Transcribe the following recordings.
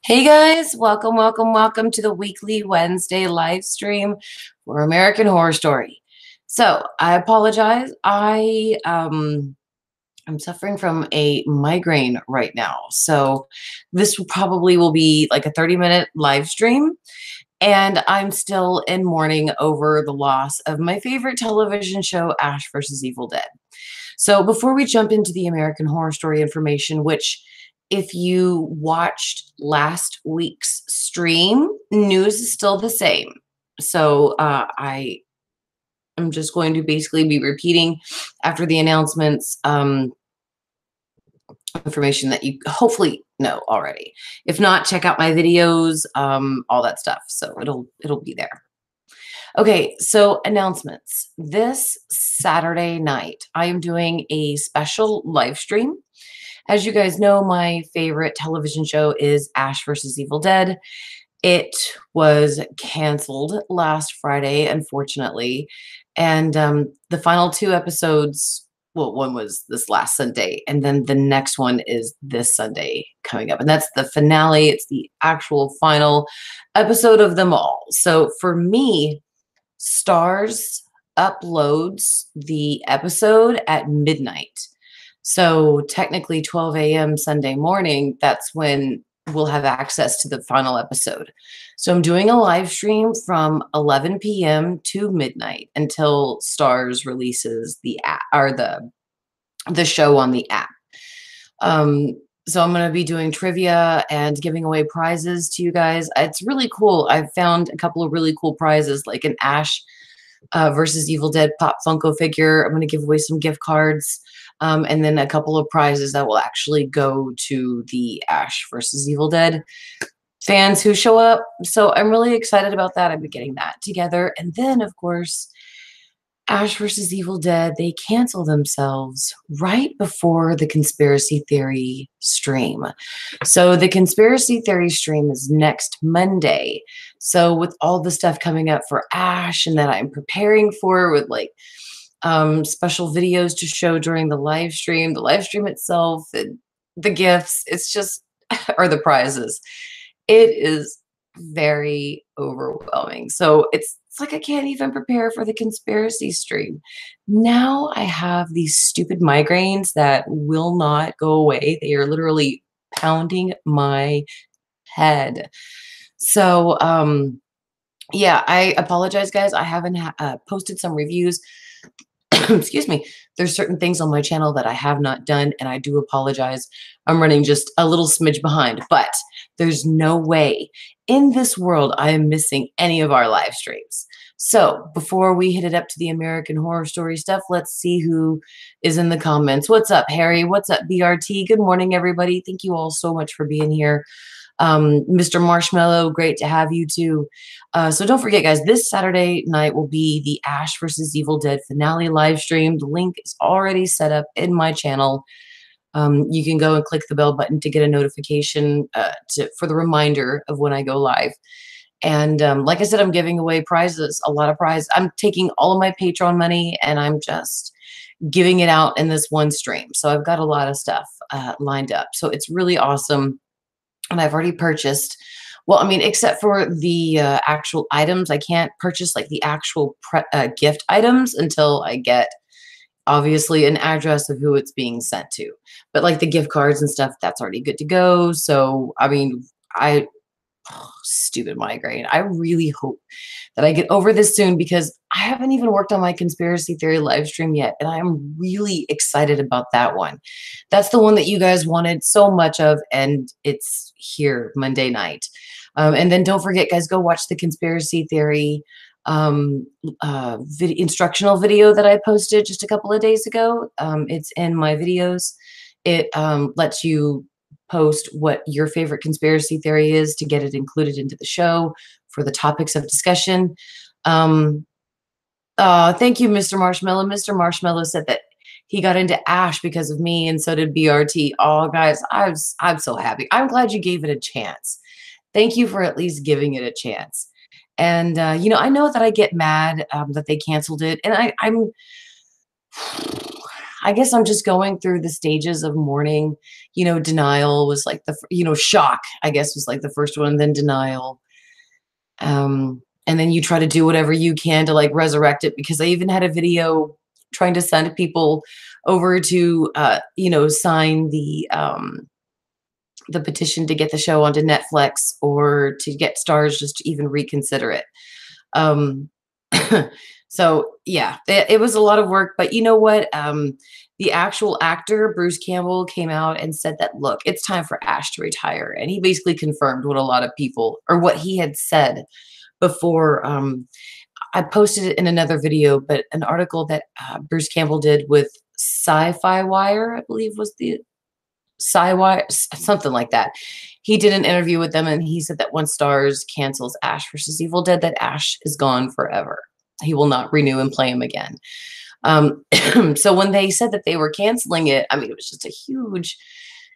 Hey guys, welcome to the weekly Wednesday live stream for American Horror Story. So I apologize. I'm suffering from a migraine right now. So this probably will be like a 30-minute live stream. And I'm still in mourning over the loss of my favorite television show, Ash versus Evil Dead. So before we jump into the American Horror Story information, which if you watched last week's stream, news is still the same. So I am just going to basically be repeating after the announcements information that you hopefully know already. If not, check out my videos, all that stuff. So it'll be there. Okay, so announcements. This Saturday night, I am doing a special live stream. As you guys know, my favorite television show is Ash versus Evil Dead. It was canceled last Friday, unfortunately. And the final two episodes, well, one was this last Sunday, and then the next one is this Sunday coming up. And that's the finale. It's the actual final episode of them all. So for me, Stars uploads the episode at midnight. So technically 12 a.m. Sunday morning, that's when we'll have access to the final episode. So I'm doing a live stream from 11 p.m. to midnight until Stars releases the app or the show on the app. So I'm going to be doing trivia and giving away prizes to you guys. It's really cool. I've found a couple of really cool prizes, like an Ash versus Evil Dead Pop Funko figure. I'm going to give away some gift cards, and then a couple of prizes that will actually go to the Ash versus Evil Dead fans who show up. So I'm really excited about that. I've been getting that together. And then, of course, Ash versus Evil Dead, they cancel themselves right before the conspiracy theory stream. So the conspiracy theory stream is next Monday. So with all the stuff coming up for Ash and that I'm preparing for with like special videos to show during the live stream itself, and the gifts, it's just, or the prizes. It is very overwhelming. So it's like I can't even prepare for the conspiracy stream. Now I have these stupid migraines that will not go away. They are literally pounding my head. So yeah, I apologize, guys. I haven't posted some reviews. Excuse me. There's certain things on my channel that I have not done, and I do apologize. I'm running just a little smidge behind, but there's no way in this world I am missing any of our live streams. So before we hit it up to the American Horror Story stuff, let's see who is in the comments. What's up, Harry? What's up, BRT? Good morning, everybody. Thank you all so much for being here. Mr. Marshmallow, great to have you too. So don't forget, guys, this Saturday night will be the Ash versus Evil Dead finale live stream. The link is already set up in my channel. You can go and click the bell button to get a notification for the reminder of when I go live. And like I said, I'm giving away prizes, a lot of prizes. I'm taking all of my Patreon money and I'm just giving it out in this one stream. So I've got a lot of stuff lined up. So it's really awesome. And I've already purchased, well, I mean, except for the actual items, I can't purchase like the actual gift items until I get obviously an address of who it's being sent to. But like the gift cards and stuff, that's already good to go. So, I mean, stupid migraine. I really hope that I get over this soon because I haven't even worked on my conspiracy theory live stream yet. And I'm really excited about that one. That's the one that you guys wanted so much of. And it's here Monday night. And then don't forget, guys, go watch the conspiracy theory instructional video that I posted just a couple of days ago. It's in my videos. It lets you post what your favorite conspiracy theory is to get it included into the show for the topics of discussion. Thank you, Mr. Marshmallow. Mr. Marshmallow said that he got into Ash because of me, and so did BRT. Oh, guys, I'm so happy. I'm glad you gave it a chance. Thank you for at least giving it a chance. And you know, I know that I get mad that they canceled it, and I guess I'm just going through the stages of mourning. Denial was like shock, I guess, was like the first one, then denial. And then you try to do whatever you can to like resurrect it, because I even had a video trying to send people over to sign the petition to get the show onto Netflix, or to get Stars just to even reconsider it. Um, so yeah, it was a lot of work, but you know what? The actual actor, Bruce Campbell, came out and said that, look, it's time for Ash to retire. And he basically confirmed what a lot of people, or what he had said before. I posted it in another video, but an article that Bruce Campbell did with Sci-Fi Wire, I believe was the Sci-Wire, something like that. He did an interview with them, and he said that once Stars cancels Ash versus Evil Dead, that Ash is gone forever. He will not renew and play him again. So when they said that they were canceling it, I mean, it was just a huge,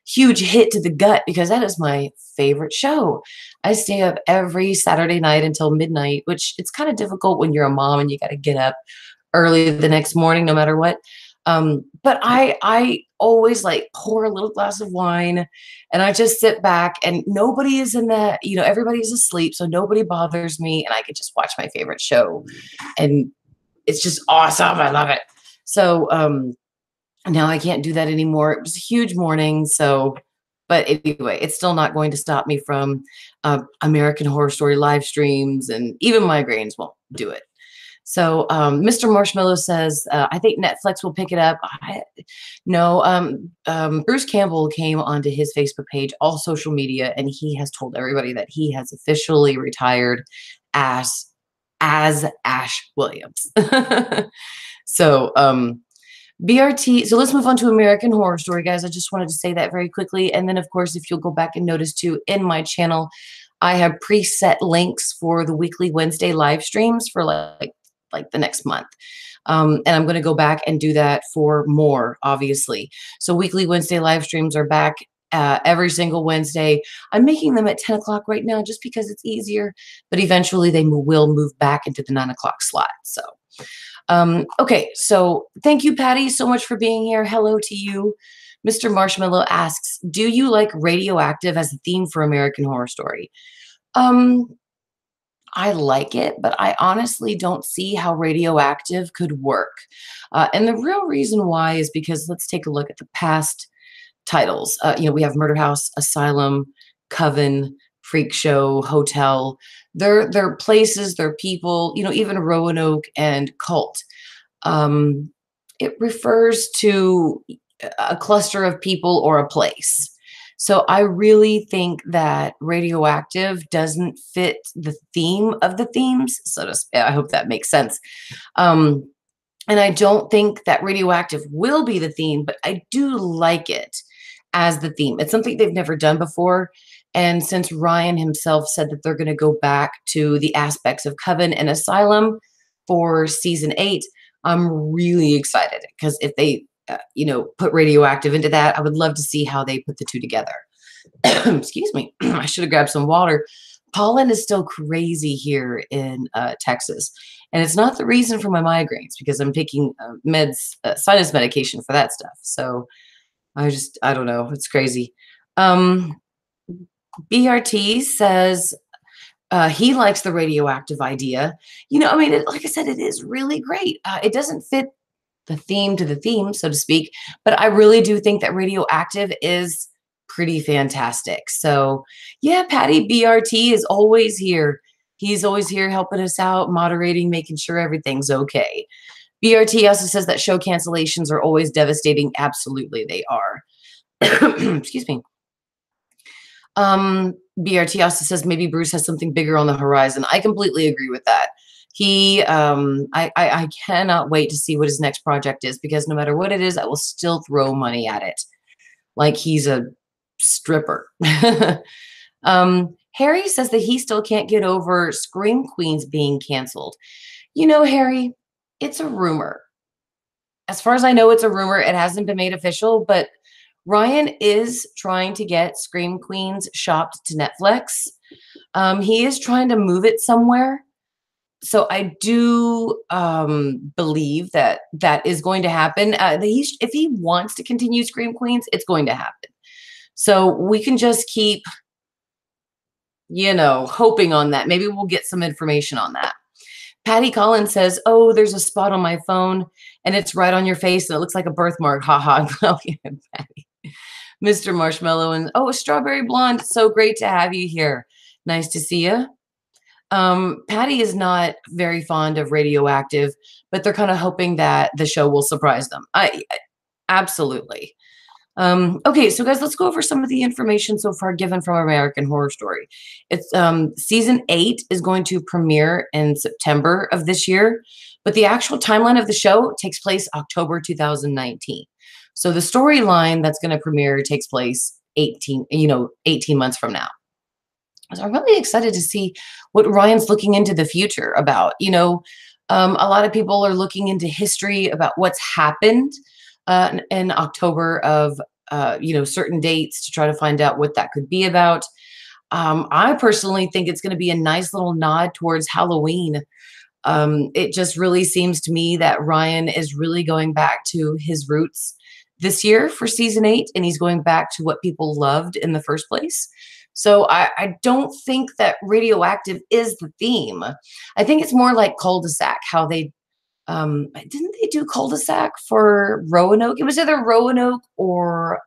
huge hit to the gut, because that is my favorite show. I stay up every Saturday night until midnight, which it's kind of difficult when you're a mom and you got to get up early the next morning, no matter what. But I always like pour a little glass of wine, and I just sit back, and nobody is in that, everybody's asleep. So nobody bothers me, and I could just watch my favorite show, and it's just awesome. I love it. So, now I can't do that anymore. It was a huge morning. So, but anyway, it's still not going to stop me from American Horror Story live streams, and even migraines won't do it. So Mr. Marshmallow says, I think Netflix will pick it up. No, Bruce Campbell came onto his Facebook page, all social media, and he has told everybody that he has officially retired as Ash Williams. So BRT. So let's move on to American Horror Story, guys. I just wanted to say that very quickly. And then, of course, if you'll go back and notice too, in my channel, I have preset links for the weekly Wednesday live streams for like the next month. And I'm going to go back and do that for more, obviously. So weekly Wednesday live streams are back every single Wednesday. I'm making them at 10 o'clock right now just because it's easier, but eventually they will move back into the 9 o'clock slot. So, okay. So thank you, Patty, so much for being here. Hello to you. Mr. Marshmallow asks, do you like Radioactive as a theme for American Horror Story? I like it, but I honestly don't see how Radioactive could work. And the real reason why is because let's take a look at the past titles. We have Murder House, Asylum, Coven, Freak Show, Hotel. They're places, they're people, even Roanoke and Cult. It refers to a cluster of people or a place. So I really think that Radioactive doesn't fit the theme of the themes. I hope that makes sense. And I don't think that Radioactive will be the theme, but I do like it as the theme. It's something they've never done before. And since Ryan himself said that they're going to go back to the aspects of Coven and Asylum for season 8, I'm really excited, because if they put Radioactive into that, I would love to see how they put the two together. Excuse me. I should have grabbed some water. Pollen is still crazy here in Texas. And it's not the reason for my migraines, because I'm taking sinus medication for that stuff. So I don't know. It's crazy. BRT says he likes the Radioactive idea. Like I said, it is really great. It doesn't fit the theme to the theme, so to speak, but I really do think that Radioactive is pretty fantastic. So yeah, Patty, BRT is always here. He's always here helping us out, moderating, making sure everything's okay. BRT also says that show cancellations are always devastating. Absolutely, they are. Excuse me. BRT also says maybe Bruce has something bigger on the horizon. I completely agree with that. I cannot wait to see what his next project is, because no matter what it is, I will still throw money at it. Like he's a stripper. Harry says that he still can't get over Scream Queens being canceled. Harry, it's a rumor. As far as I know, it's a rumor. It hasn't been made official, but Ryan is trying to get Scream Queens shopped to Netflix. He is trying to move it somewhere. So I do believe that that is going to happen. If he wants to continue Scream Queens, it's going to happen. So we can just keep, hoping on that. Maybe we'll get some information on that. Patty Collins says, "Oh, there's a spot on my phone and it's right on your face and it looks like a birthmark." Ha ha. Oh, yeah, Patty. Mr. Marshmallow and oh, Strawberry Blonde. So great to have you here. Nice to see you. Patty is not very fond of Radioactive, but they're kind of hoping that the show will surprise them. Absolutely. Okay, so guys, let's go over some of the information so far given from American Horror Story. It's season 8 is going to premiere in September of this year, but the actual timeline of the show takes place October 2019. So the storyline that's going to premiere takes place 18 months from now. So I'm really excited to see what Ryan's looking into the future about. A lot of people are looking into history about what's happened in October of certain dates to try to find out what that could be about. I personally think it's going to be a nice little nod towards Halloween. It just really seems to me that Ryan is really going back to his roots this year for season 8, and he's going back to what people loved in the first place. So I don't think that Radioactive is the theme. I think it's more like Cul-de-sac, how they didn't they do Cul-de-sac for Roanoke? It was either Roanoke or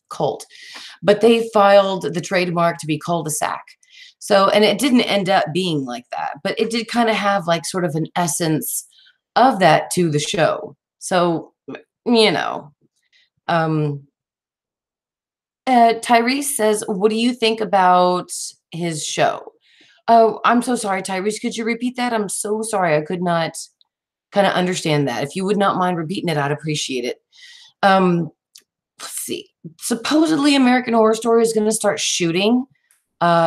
Colt, but they filed the trademark to be Cul-de-sac. So, and it didn't end up being like that, but it did kind of have like sort of an essence of that to the show. So, Tyrese says, "What do you think about his show?" Oh, I'm so sorry, Tyrese. Could you repeat that? I'm so sorry. I could not kind of understand that. If you would not mind repeating it, I'd appreciate it. Let's see. Supposedly, American Horror Story is going to start shooting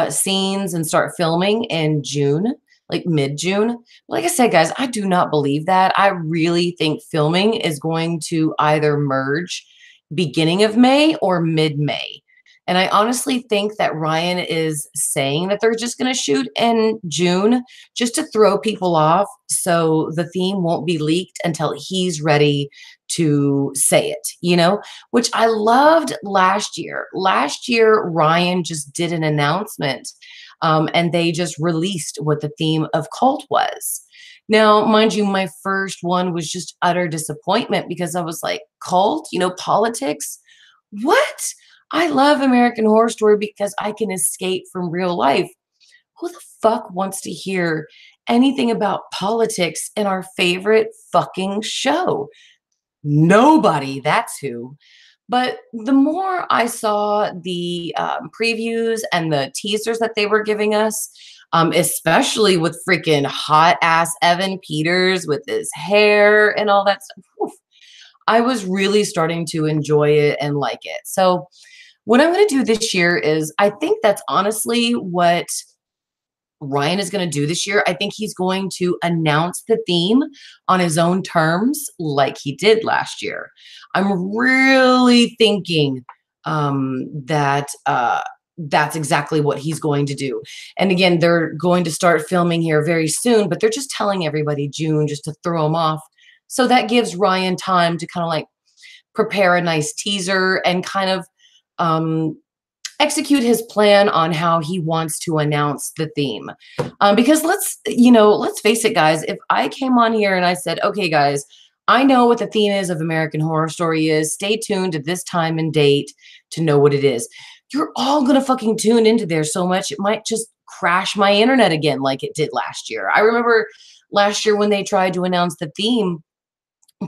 scenes and start filming in June, like mid-June. Like I said, guys, I do not believe that. I really think filming is going to either merge beginning of May or mid-May. And I honestly think that Ryan is saying that they're just going to shoot in June just to throw people off so the theme won't be leaked until he's ready to say it, which I loved last year. Last year, Ryan just did an announcement and they just released what the theme of Cult was. Now, mind you, my first one was just utter disappointment because I was like, cult, politics? What? I love American Horror Story because I can escape from real life. Who the fuck wants to hear anything about politics in our favorite fucking show? Nobody, that's who. But the more I saw the previews and the teasers that they were giving us, especially with freaking hot ass Evan Peters with his hair and all that stuff, I was really starting to enjoy it and like it. So what I'm going to do this year is, I think that's honestly what Ryan is going to do this year. I think he's going to announce the theme on his own terms like he did last year. I'm really thinking that that's exactly what he's going to do. And again, they're going to start filming here very soon, but they're just telling everybody June just to throw them off. So that gives Ryan time to kind of like prepare a nice teaser and kind of execute his plan on how he wants to announce the theme. Because let's face it, guys, if I came on here and I said, okay, guys, I know what the theme is of American Horror Story is. Stay tuned at this time and date to know what it is. You're all going to fucking tune into there so much, it might just crash my internet again like it did last year. I remember last year when they tried to announce the theme,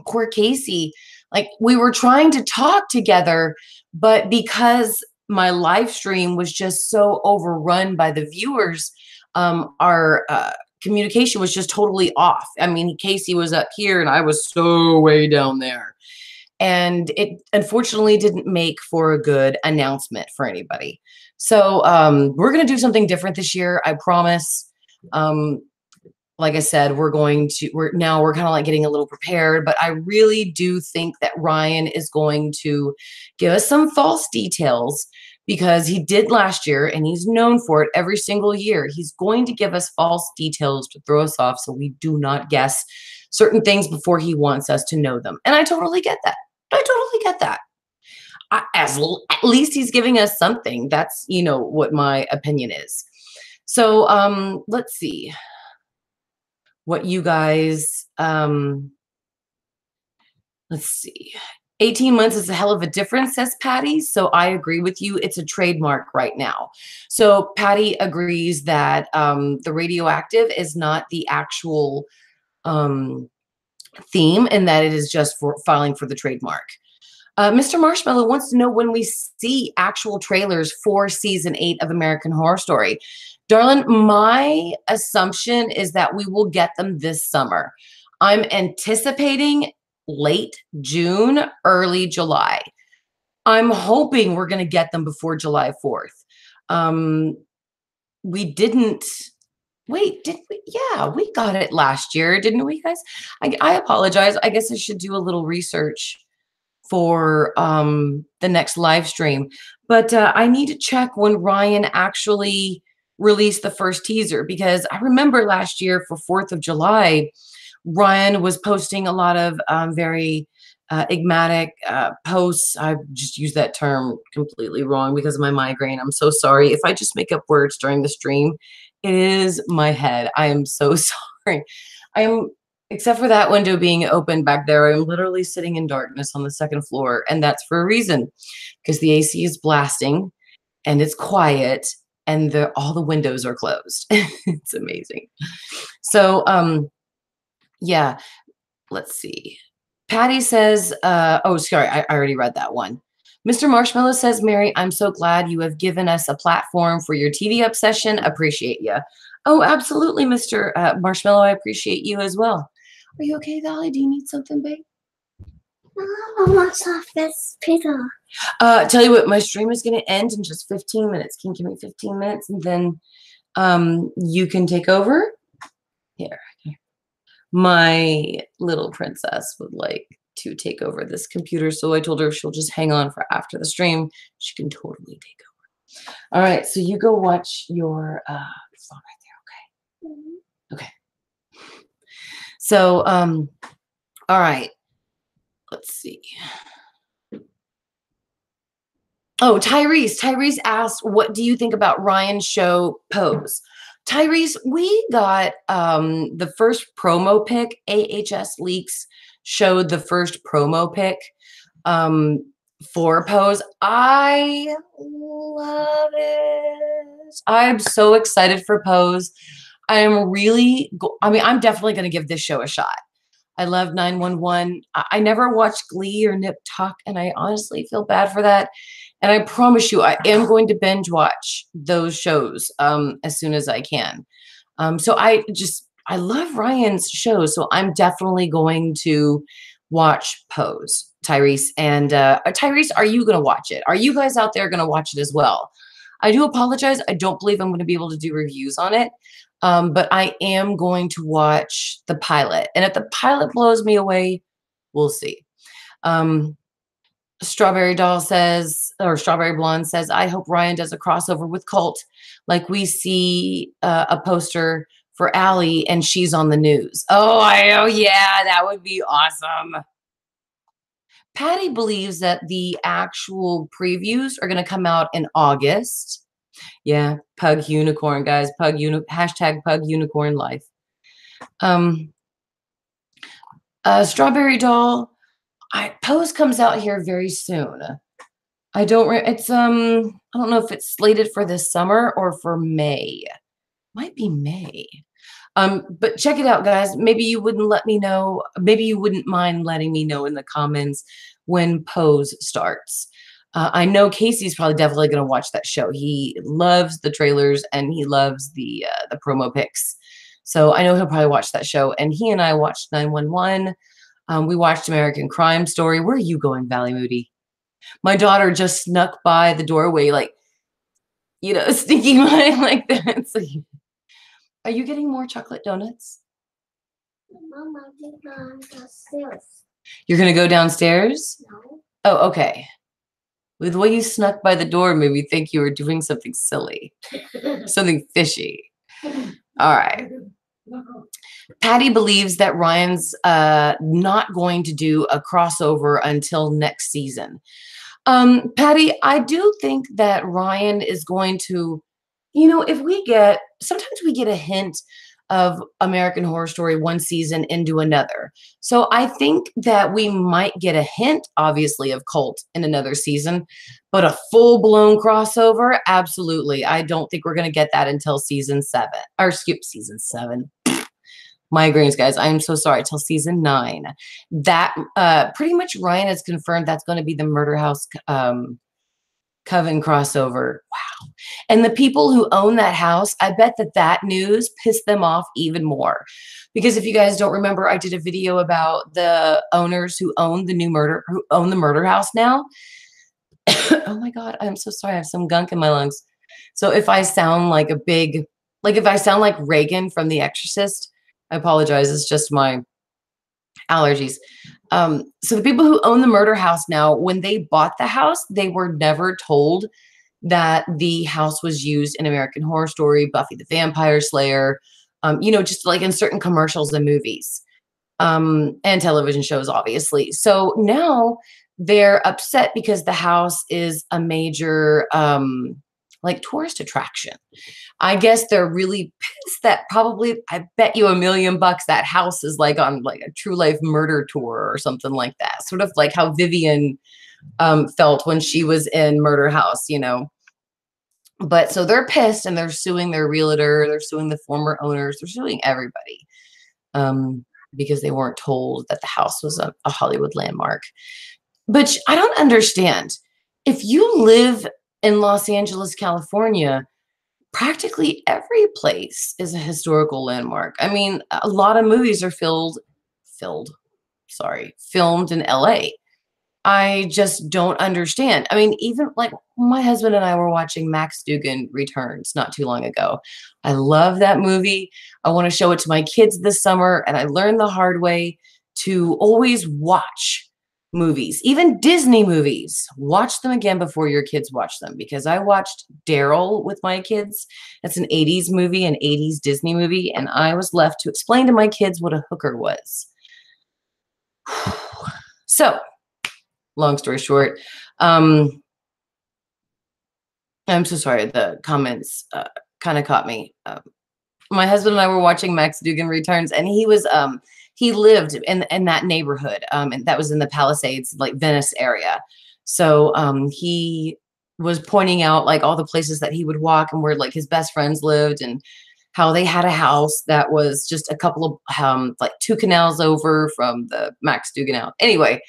poor Casey, like we were trying to talk together, but because my live stream was just so overrun by the viewers, our communication was just totally off. I mean, Casey was up here and I was so way down there. And it unfortunately didn't make for a good announcement for anybody. So we're going to do something different this year, I promise. Like I said, we're kind of like getting a little prepared, but I really do think that Ryan is going to give us some false details because he did last year and he's known for it every single year. He's going to give us false details to throw us off so we do not guess certain things before he wants us to know them. And I totally get that. I totally get that. At least he's giving us something. That's, what my opinion is. So let's see what you guys, let's see. 18 months is a hell of a difference, says Patty. So I agree with you. It's a trademark right now. So Patty agrees that the radioactive is not the actual theme and that it is just for filing for the trademark. Mr. Marshmallow wants to know when we see actual trailers for season 8 of American Horror Story. Darling, my assumption is that we will get them this summer. I'm anticipating late June, early July. I'm hoping we're going to get them before July 4th. We didn't. Wait, did we? Yeah, we got it last year, didn't we, guys? I apologize. I guess I should do a little research for the next live stream. But I need to check when Ryan actually released the first teaser, because I remember last year for 4th of July, Ryan was posting a lot of very enigmatic posts. I just used that term completely wrong because of my migraine. I'm so sorry. If I just make up words during the stream, it is my head. I am so sorry. Except for that window being open back there, I'm literally sitting in darkness on the 2nd floor. And that's for a reason, because the AC is blasting and it's quiet and all the windows are closed. It's amazing. So, yeah, let's see. Patty says, oh, sorry, I already read that one. Mr. Marshmallow says, Mary, I'm so glad you have given us a platform for your TV obsession. Appreciate you. Oh, absolutely, Mr. Marshmallow. I appreciate you as well. Are you okay, Valley? Do you need something, babe? I want off this pizza. Tell you what, my stream is going to end in just 15 minutes. Can you give me 15 minutes and then you can take over? Here. My little princess would like to take over this computer, so I told her if she'll just hang on for after the stream, she can totally take over. All right, so you go watch your phone right there, okay? Mm-hmm. Okay. So, all right, let's see. Oh, Tyrese asked, what do you think about Ryan's show Pose? Tyrese, we got the first promo pic. AHS Leaks showed the first promo pic for Pose. I love it. I'm so excited for Pose. I'm definitely going to give this show a shot. I love 911. I never watched Glee or Nip Tuck, and I honestly feel bad for that. And I promise you, I am going to binge watch those shows as soon as I can. So I love Ryan's shows, so I'm definitely going to watch Pose, Tyrese. And Tyrese, are you going to watch it? Are you guys out there going to watch it as well? I do apologize. I don't believe I'm going to be able to do reviews on it. But I am going to watch the pilot. And if the pilot blows me away, we'll see. Strawberry Doll says, or Strawberry Blonde says, I hope Ryan does a crossover with Cult, like we see a poster for Allie and she's on the news. Oh, yeah, that would be awesome. Patty believes that the actual previews are going to come out in August. Yeah, Pug Unicorn, guys. Hashtag Pug Unicorn Life. Strawberry Doll. Pose comes out here very soon. I don't know if it's slated for this summer or for May. Might be May. But check it out, guys. Maybe you wouldn't let me know. Maybe you wouldn't mind letting me know in the comments when Pose starts. I know Casey's probably definitely going to watch that show. He loves the trailers and he loves the promo pics. So I know he'll probably watch that show. And he and I watched 911. We watched American Crime Story. Where are you going, Valley Moody? My daughter just snuck by the doorway, like, sneaking by like that. So, are you getting more chocolate donuts? Mom, I think I'm downstairs. You're going to go downstairs? No. Oh, okay. With the way you snuck by the door made me think you were doing something silly, something fishy. All right. Patty believes that Ryan's not going to do a crossover until next season. Patty, I do think that Ryan is going to, if sometimes we get a hint of American Horror Story one season into another. So I think that we might get a hint, obviously, of Cult in another season, but a full-blown crossover, absolutely. I don't think we're going to get that until season 7, or skip season 7. Migraines, guys. I am so sorry. Till season 9. That pretty much Ryan has confirmed that's going to be the Murder House Coven crossover. Wow. And the people who own that house, I bet that news pissed them off even more. Because if you guys don't remember, I did a video about the owners who own the murder house now. Oh my God, I'm so sorry. I have some gunk in my lungs. So if I sound like if I sound like Reagan from The Exorcist, I apologize. It's just my allergies. So the people who own the murder house now, when they bought the house, they were never told that the house was used in American Horror Story, Buffy the Vampire Slayer, just like in certain commercials and movies, and television shows, obviously. So now they're upset because the house is a major like tourist attraction. I guess they're really pissed that probably, I bet you $1 million that house is like on like a true life murder tour or something like that. Sort of like how Vivian felt when she was in Murder House, But so they're pissed and they're suing their realtor, they're suing the former owners, they're suing everybody because they weren't told that the house was a Hollywood landmark. But I don't understand. If you live in Los Angeles, California, practically every place is a historical landmark. I mean, a lot of movies are filmed in LA. I just don't understand. I mean, even like my husband and I were watching Max Dugan Returns not too long ago. I love that movie. I want to show it to my kids this summer, and I learned the hard way to always watch movies, even Disney movies. Watch them again before your kids watch them, because I watched Daryl with my kids. That's an 80s movie, an 80s Disney movie, and I was left to explain to my kids what a hooker was. So, long story short, I'm so sorry. The comments kind of caught me. My husband and I were watching Max Dugan Returns, and he lived in that neighborhood, and that was in the Palisades, like Venice area. So he was pointing out like all the places that he would walk and where like his best friends lived, and how they had a house that was just a couple of like 2 canals over from the Max Dugan out. Anyway,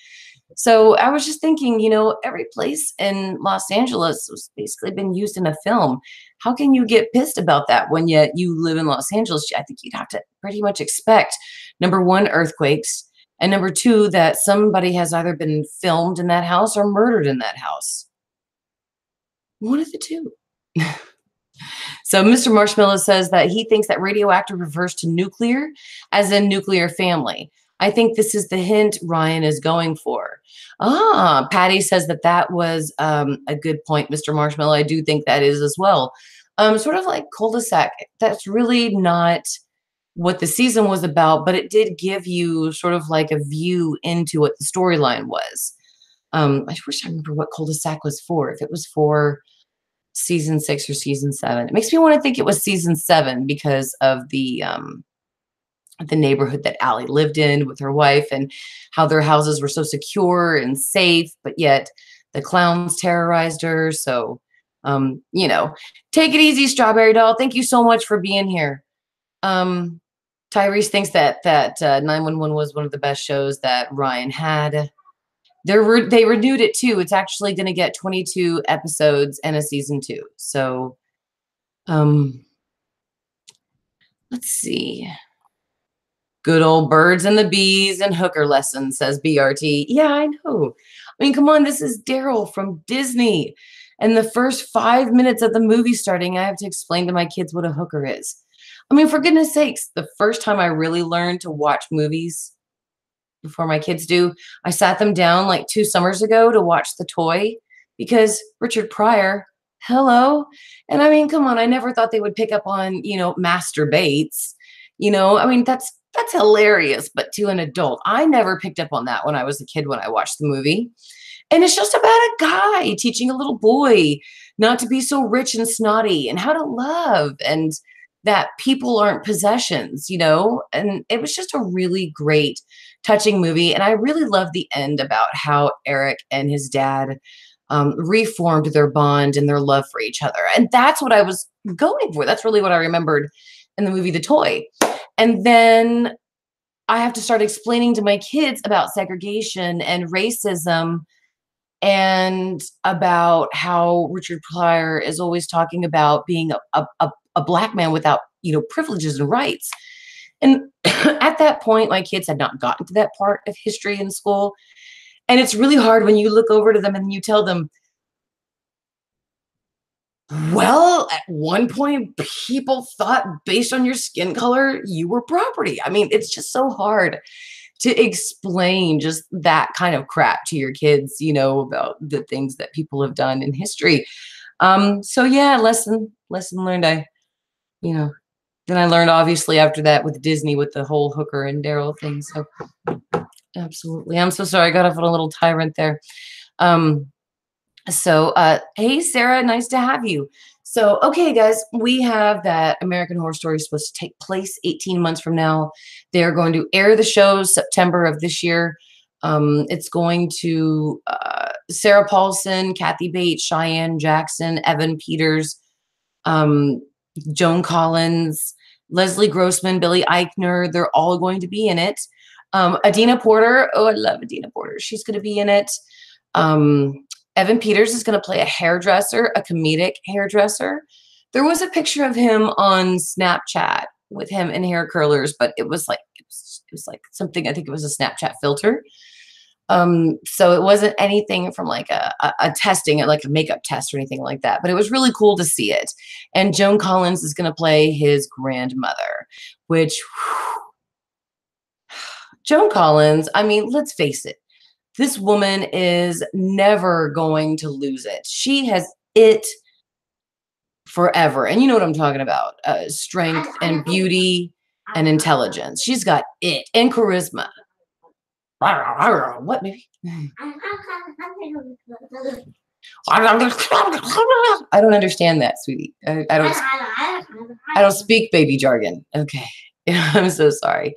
so I was just thinking, every place in Los Angeles was basically been used in a film. How can you get pissed about that when yet you live in Los Angeles? I think you'd have to pretty much expect, number 1, earthquakes, and number 2, that somebody has either been filmed in that house or murdered in that house. One of the two. So Mr. Marshmallow says that he thinks that radioactive refers to nuclear, as in nuclear family. I think this is the hint Ryan is going for. Patty says that was a good point, Mr. Marshmallow. I do think that is as well. Sort of like cul-de-sac. That's really not what the season was about, but it did give you sort of like a view into what the storyline was. I wish I remember what cul-de-sac was for. If it was for season 6 or season 7. It makes me want to think it was season 7 because of the neighborhood that Allie lived in with her wife, and how their houses were so secure and safe, but yet the clowns terrorized her. So, take it easy, Strawberry Doll. Thank you so much for being here. Tyrese thinks that 911 was one of the best shows that Ryan had. They renewed it too. It's actually going to get 22 episodes and a season 2. So, let's see. Good old birds and the bees and hooker lessons, says BRT. Yeah, I know. I mean, come on, this is Daryl from Disney. And the first 5 minutes of the movie starting, I have to explain to my kids what a hooker is. I mean, for goodness sakes, the first time I really learned to watch movies before my kids do, I sat them down like 2 summers ago to watch The Toy. because Richard Pryor, hello. And I mean, come on, I never thought they would pick up on, Master Bates. I mean, that's hilarious, but to an adult, I never picked up on that when I was a kid when I watched the movie. And it's just about a guy teaching a little boy not to be so rich and snotty and how to love and that people aren't possessions. And it was just a really great, touching movie. And I really love the end about how Eric and his dad reformed their bond and their love for each other. And that's what I was going for. That's really what I remembered in the movie The Toy. And then I have to start explaining to my kids about segregation and racism and about how Richard Pryor is always talking about being a black man without, privileges and rights. And at that point, my kids had not gotten to that part of history in school. And it's really hard when you look over to them and you tell them, well, at one point, people thought based on your skin color, you were property. I mean, it's just so hard to explain just that kind of crap to your kids, about the things that people have done in history. So yeah, lesson learned. Then I learned obviously after that with Disney with the whole Hooker and Daryl thing. So absolutely. I'm so sorry. I got off on a little tyrant there. Hey, Sarah, nice to have you. So, okay, guys, we have that American Horror Story supposed to take place 18 months from now. They're going to air the show September of this year. It's going to Sarah Paulson, Kathy Bates, Cheyenne Jackson, Evan Peters, Joan Collins, Leslie Grossman, Billy Eichner. They're all going to be in it. Adina Porter. Oh, I love Adina Porter. She's going to be in it. Evan Peters is going to play a hairdresser, a comedic hairdresser. There was a picture of him on Snapchat with him in hair curlers, but it was like something, I think it was a Snapchat filter. So it wasn't anything from like a testing, like a makeup test or anything like that, but it was really cool to see it. And Joan Collins is going to play his grandmother, which Joan Collins, I mean, let's face it. This woman is never going to lose it. She has it forever. And you know what I'm talking about. Strength and beauty and intelligence. She's got it and charisma. What, maybe? I don't understand that, sweetie. I don't speak baby jargon. Okay. I'm so sorry.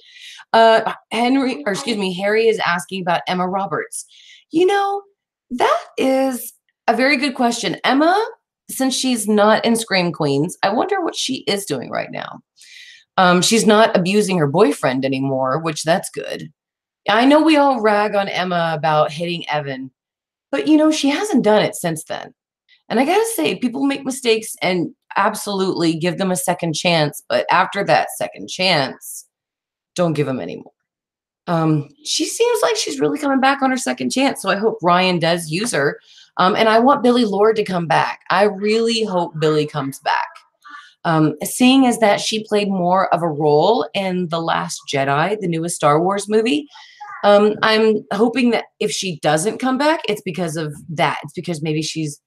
Harry is asking about Emma Roberts. That is a very good question. Emma, since she's not in Scream Queens, I wonder what she is doing right now. She's not abusing her boyfriend anymore, which that's good. I know we all rag on Emma about hitting Evan, but she hasn't done it since then. And I gotta say, people make mistakes and absolutely give them a second chance, but after that second chance, don't give them any more. She seems like she's really coming back on her second chance, so I hope Ryan does use her. And I want Billy Lord to come back. I really hope Billy comes back. Seeing as that she played more of a role in The Last Jedi, the newest Star Wars movie, I'm hoping that if she doesn't come back, it's because of that. It's because maybe she's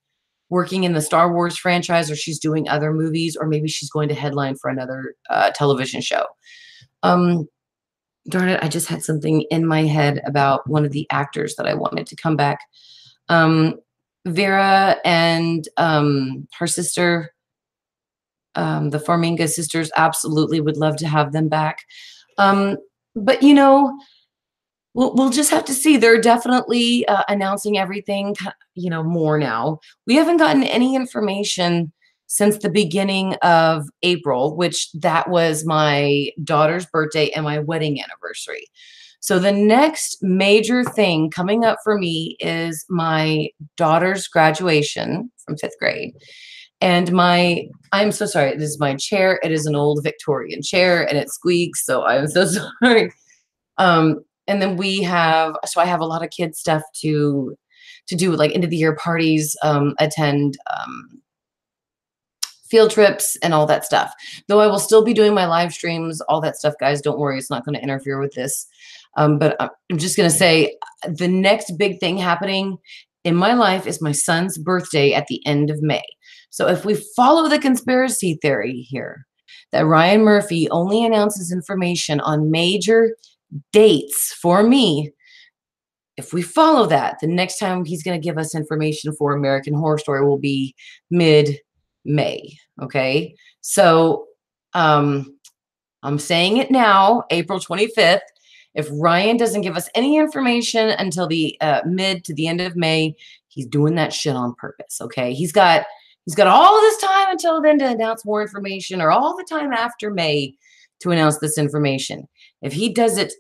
working in the Star Wars franchise, or she's doing other movies, or maybe she's going to headline for another television show. Darn it, I just had something in my head about one of the actors that I wanted to come back. Vera and her sister, the Farminga sisters, absolutely would love to have them back. But we'll just have to see. They're definitely announcing everything, more now. We haven't gotten any information since the beginning of April, which that was my daughter's birthday and my wedding anniversary. So the next major thing coming up for me is my daughter's graduation from 5th grade. And I'm so sorry, this is my chair. It is an old Victorian chair and it squeaks, so I'm so sorry. And then I have a lot of kids stuff to do, like end of the year parties, attend field trips and all that stuff. Though I will still be doing my live streams, all that stuff, guys. Don't worry, it's not going to interfere with this. But I'm just going to say the next big thing happening in my life is my son's birthday at the end of May. So if we follow the conspiracy theory here, that Ryan Murphy only announces information on major dates for me, if we follow that, the next time he's going to give us information for American Horror Story will be mid-May. Okay. So I'm saying it now, April 25th. If Ryan doesn't give us any information until the mid to the end of May, he's doing that shit on purpose. Okay. He's got all this time until then to announce more information, or all the time after May to announce this information. If he does it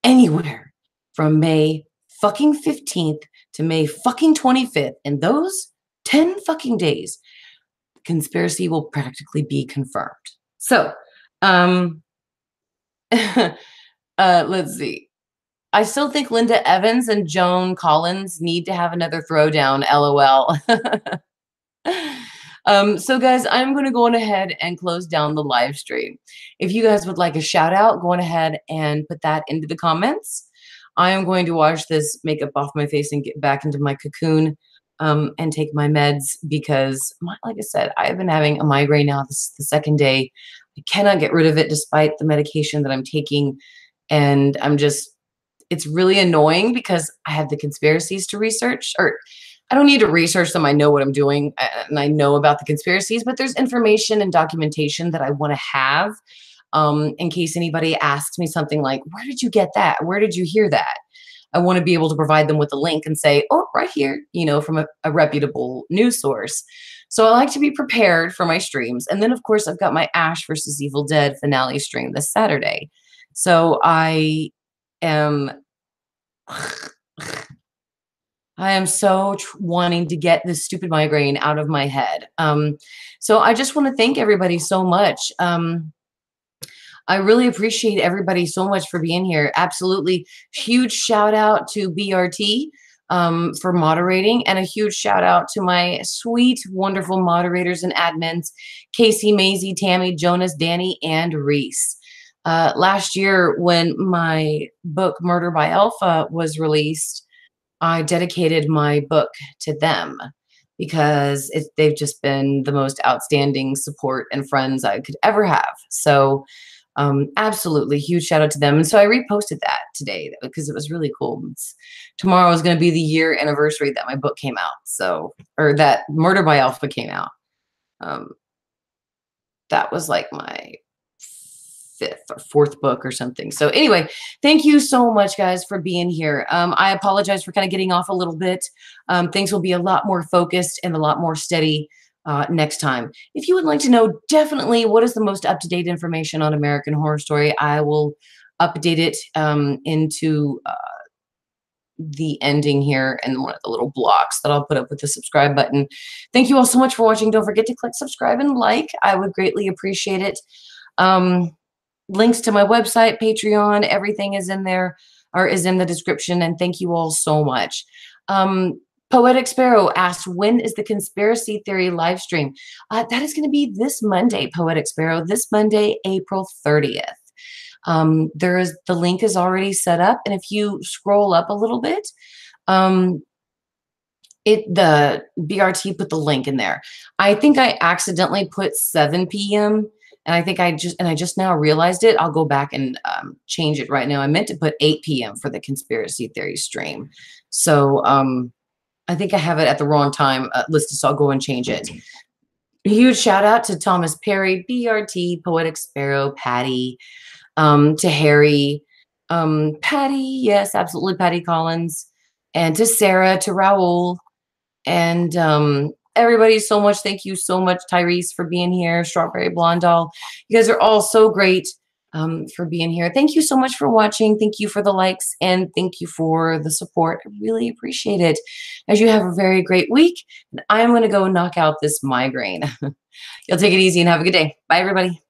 anywhere from May fucking 15th to May fucking 25th, in those 10 fucking days, conspiracy will practically be confirmed. So, let's see. I still think Linda Evans and Joan Collins need to have another throwdown, LOL. So guys, I'm going to go on ahead and close down the live stream. If you guys would like a shout out, go on ahead and put that into the comments. I am going to wash this makeup off my face and get back into my cocoon and take my meds because, like I said, I have been having a migraine now. This is the second day. I cannot get rid of it despite the medication that I'm taking. And it's really annoying because I have the conspiracies to research, or I don't need to research them. I know what I'm doing and I know about the conspiracies, but there's information and documentation that I want to have in case anybody asks me something like, where did you get that? Where did you hear that? I want to be able to provide them with a link and say, oh, right here, from a reputable news source. So I like to be prepared for my streams. And then, of course, I've got my Ash versus Evil Dead finale stream this Saturday. So I am so wanting to get this stupid migraine out of my head. So I just want to thank everybody so much. I really appreciate everybody so much for being here. Absolutely. Huge shout out to BRT for moderating, and a huge shout out to my sweet, wonderful moderators and admins, Casey, Maisie, Tammy, Jonas, Danny, and Reese. Last year when my book Murder by Alpha was released, I dedicated my book to them because they've just been the most outstanding support and friends I could ever have. So absolutely huge shout out to them. And so I reposted that today because it was really cool. Tomorrow is going to be the year anniversary that my book came out. So, or that Murder by Alpha came out. That was like my 5th or 4th book or something. So anyway, thank you so much, guys, for being here. I apologize for kind of getting off a little bit. Things will be a lot more focused and a lot more steady next time. If you would like to know definitely what is the most up-to-date information on American Horror Story, I will update it into the ending here and one of the little blocks that I'll put up with the subscribe button. Thank you all so much for watching. Don't forget to click subscribe and like. I would greatly appreciate it. Links to my website, Patreon, everything is in there, or is in the description. And thank you all so much. Poetic Sparrow asked, when is the conspiracy theory live stream? That is going to be this Monday, Poetic Sparrow, this Monday, April 30th. The link is already set up. And if you scroll up a little bit, the BRT put the link in there. I think I accidentally put 7 p.m. And I think I just now realized it. I'll go back and change it right now. I meant to put 8 p.m. for the conspiracy theory stream. So I think I have it at the wrong time listed, so I'll go and change it. A huge shout out to Thomas Perry, BRT, Poetic Sparrow, Patty, to Harry, Patty, yes, absolutely, Patty Collins, and to Sarah, to Raul, and everybody so much. Thank you so much, Tyrese, for being here. Strawberry Blonde Doll. You guys are all so great for being here. Thank you so much for watching. Thank you for the likes, and thank you for the support. I really appreciate it. As you have a very great week, and I'm going to go knock out this migraine. You'll take it easy and have a good day. Bye, everybody.